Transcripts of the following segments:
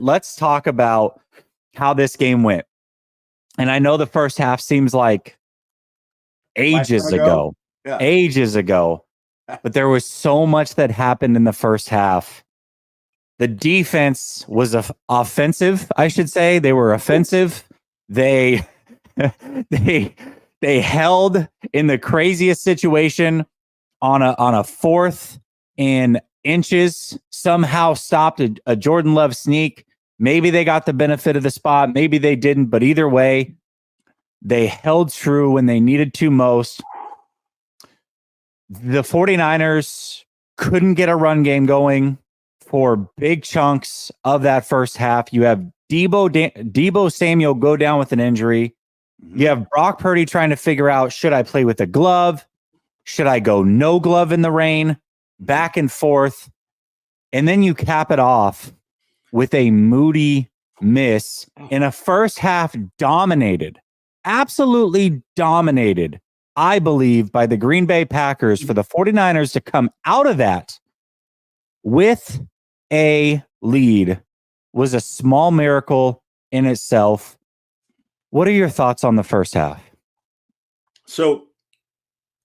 Let's talk about how this game went. And I know the first half seems like ages ago. Yeah. Ages ago. But there was so much that happened in the first half. The defense was offensive, I should say. They were offensive. They they held in the craziest situation on a fourth and inches, somehow stopped a Jordan Love sneak. Maybe they got the benefit of the spot. Maybe they didn't. But either way, they held true when they needed to most. The 49ers couldn't get a run game going for big chunks of that first half. You have Deebo Samuel go down with an injury. You have Brock Purdy trying to figure out, should I play with a glove? Should I go no glove in the rain? Back and forth. And then you cap it off with a Moody miss in a first half dominated, absolutely dominated, I believe, by the Green Bay Packers, for the 49ers to come out of that with a lead was a small miracle in itself. What are your thoughts on the first half? So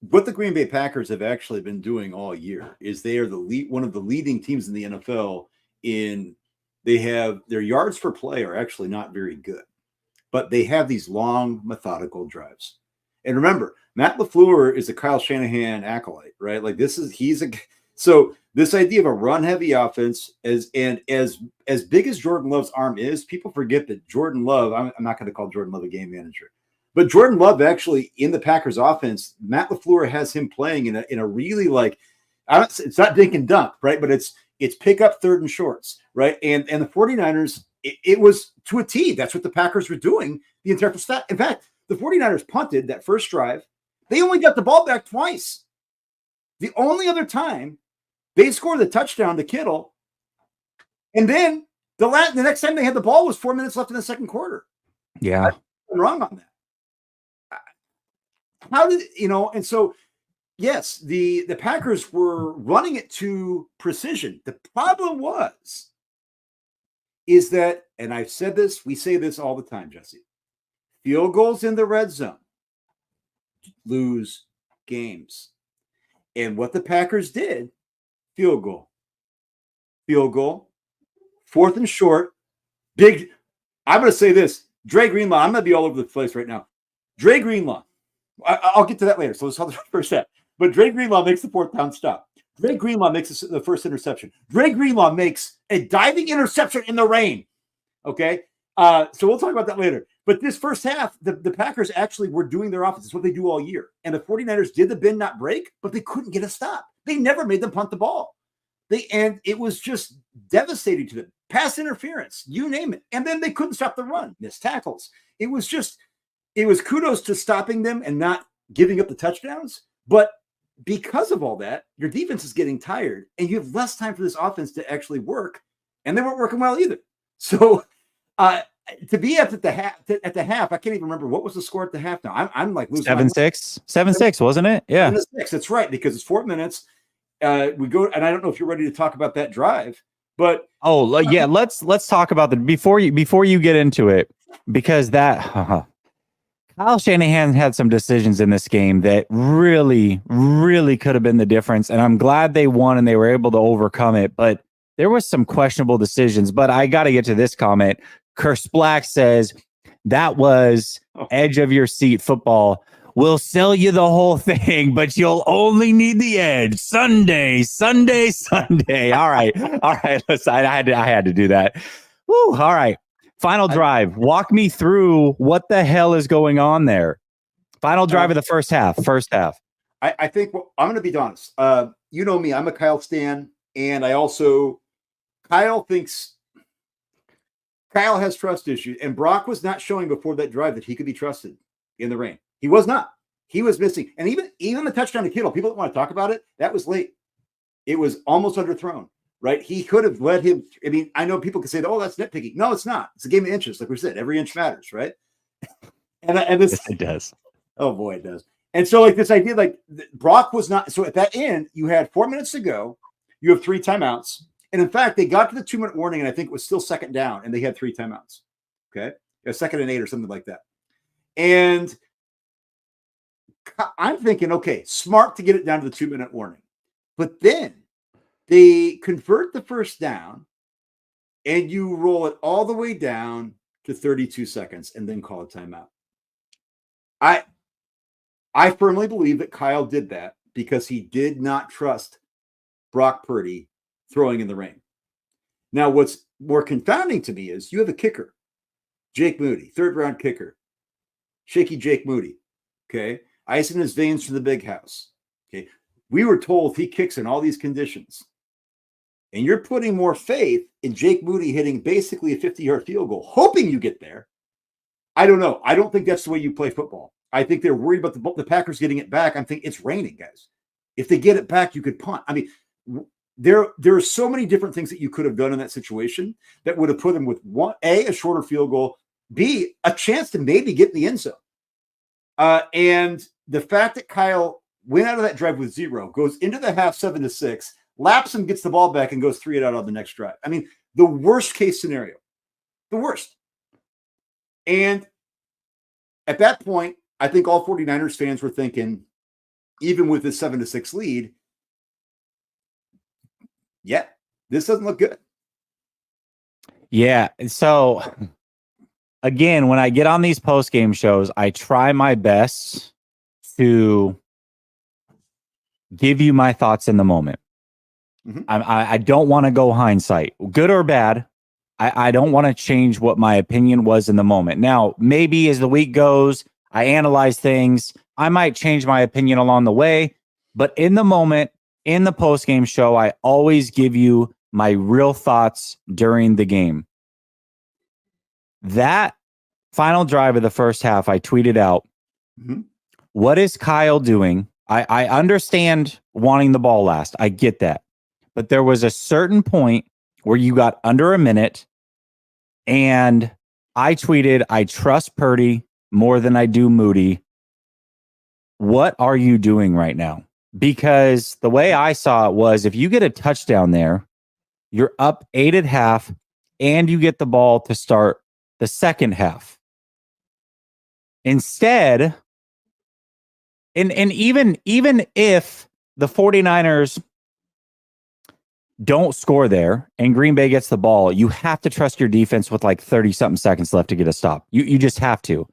what the Green Bay Packers have actually been doing all year is they are one of the leading teams in the NFL they have their yards per play are actually not very good, but they have these long methodical drives. And remember, Matt LaFleur is a Kyle Shanahan acolyte, right? Like so this idea of a run heavy offense as big as Jordan Love's arm is, people forget that Jordan Love, I'm not going to call Jordan Love a game manager, but Jordan Love actually in the Packers offense, Matt LaFleur has him playing in a really it's not dink and dunk, right? But it's pick up third and shorts, right? And the 49ers, it was to a T. That's what the Packers were doing the entire stat. In fact, the 49ers punted that first drive. They only got the ball back twice. The only other time they scored the touchdown to Kittle. And then the next time they had the ball was 4 minutes left in the second quarter. Yeah. I'm wrong on that. How did, and so, yes, the Packers were running it to precision. The problem is that, and I've said this, we say this all the time, Jesse, field goals in the red zone lose games. And what the Packers did, field goal, fourth and short, big. I'm going to say this, Dre Greenlaw, I'm going to be all over the place right now. Dre Greenlaw, I'll get to that later. So let's talk the first step. But Dre Greenlaw makes the fourth down stop. Dre Greenlaw makes the first interception. Dre Greenlaw makes a diving interception in the rain. Okay. So we'll talk about that later. But this first half, the Packers actually were doing their offense. It's what they do all year. And the 49ers did the bend, not break, but they couldn't get a stop. They never made them punt the ball. And it was just devastating to them. Pass interference, you name it. And then they couldn't stop the run, missed tackles. It was kudos to stopping them and not giving up the touchdowns. But because of all that, your defense is getting tired and you have less time for this offense to actually work. And they weren't working well either. So to be at the half, I can't even remember what was the score at the half now. I'm like losing 7-6, wasn't it? Yeah. 7-6. That's right, because it's 4 minutes. We go, and I don't know if you're ready to talk about that drive, but yeah, let's talk about that before you get into it, because that Kyle Shanahan had some decisions in this game that really, really could have been the difference, and I'm glad they won and they were able to overcome it. But there was some questionable decisions. But I got to get to this comment. Curse Black says that was edge of your seat football. We'll sell you the whole thing, but you'll only need the edge. Sunday. All right. Listen, I had to do that. Woo. All right. Final drive. Walk me through what the hell is going on there. Final drive of the first half. I think I'm going to be honest. You know me. I'm a Kyle stan, and Kyle has trust issues, and Brock was not showing before that drive that he could be trusted in the rain. He was not. He was missing. And even the touchdown to Kittle, people don't want to talk about it. That was late. It was almost underthrown, right? He could have led him. I mean, I know people can say, oh, that's nitpicking. No, it's not. It's a game of inches. Like we said, every inch matters, right? and this, yes, it does. Oh, boy, it does. And so like this idea, like Brock was not. So at that end, you had 4 minutes to go. You have 3 timeouts. And in fact, they got to the 2-minute warning, and I think it was still second down, and they had 3 timeouts. Okay. Second and 8 or something like that. And I'm thinking, okay, smart to get it down to the 2-minute warning. But then they convert the first down, and you roll it all the way down to 32 seconds and then call a timeout. I firmly believe that Kyle did that because he did not trust Brock Purdy throwing in the rain. Now, what's more confounding to me is you have a kicker, Jake Moody, 3rd-round kicker, shaky Jake Moody, okay? Ice in his veins from the big house, okay? We were told he kicks in all these conditions. And you're putting more faith in Jake Moody hitting basically a 50-yard field goal, hoping you get there. I don't know. I don't think that's the way you play football. I think they're worried about the Packers getting it back. I'm thinking it's raining, guys. If they get it back, you could punt. I mean, there are so many different things that you could have done in that situation that would have put them with a shorter field goal, B, a chance to maybe get in the end zone. And the fact that Kyle went out of that drive with 0, goes into the half 7-6, laps him, gets the ball back, and goes 3-8 on the next drive. I mean, the worst case scenario. The worst. And at that point, I think all 49ers fans were thinking, even with this 7-6 lead, yeah, this doesn't look good. Yeah. So again, when I get on these post-game shows, I try my best to give you my thoughts in the moment. Mm-hmm. I don't want to go hindsight, good or bad. I don't want to change what my opinion was in the moment. Now, maybe as the week goes, I analyze things. I might change my opinion along the way, but in the moment, in the post-game show, I always give you my real thoughts during the game. That final drive of the first half, I tweeted out, What is Kyle doing? I understand wanting the ball last. I get that. But there was a certain point where you got under a minute, and I tweeted, I trust Purdy more than I do Moody. What are you doing right now? Because the way I saw it was, if you get a touchdown there, you're up 8 at half, and you get the ball to start the second half. Instead, and even if the 49ers don't score there and Green Bay gets the ball, you have to trust your defense with like 30-something seconds left to get a stop. You just have to.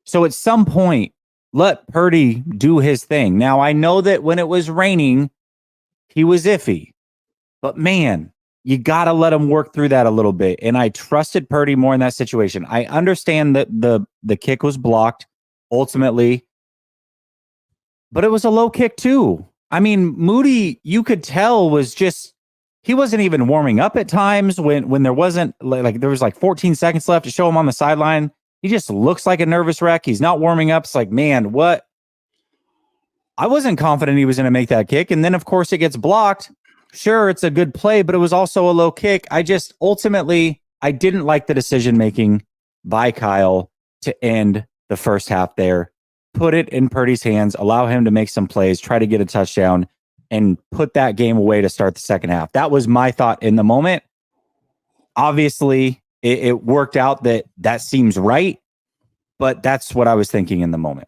So at some point, let Purdy do his thing. Now, I know that when it was raining, he was iffy. But man, you got to let him work through that a little bit. And I trusted Purdy more in that situation. I understand that the kick was blocked ultimately, but it was a low kick too. I mean, Moody, you could tell, was just, he wasn't even warming up at times when there wasn't, like there was like 14 seconds left to show him on the sideline. He just looks like a nervous wreck. He's not warming up. It's like, man, what? I wasn't confident he was going to make that kick. And then, of course, it gets blocked. Sure, it's a good play, but it was also a low kick. I didn't like the decision-making by Kyle to end the first half there. Put it in Purdy's hands, allow him to make some plays, try to get a touchdown, and put that game away to start the second half. That was my thought in the moment. Obviously, it worked out that seems right, but that's what I was thinking in the moment.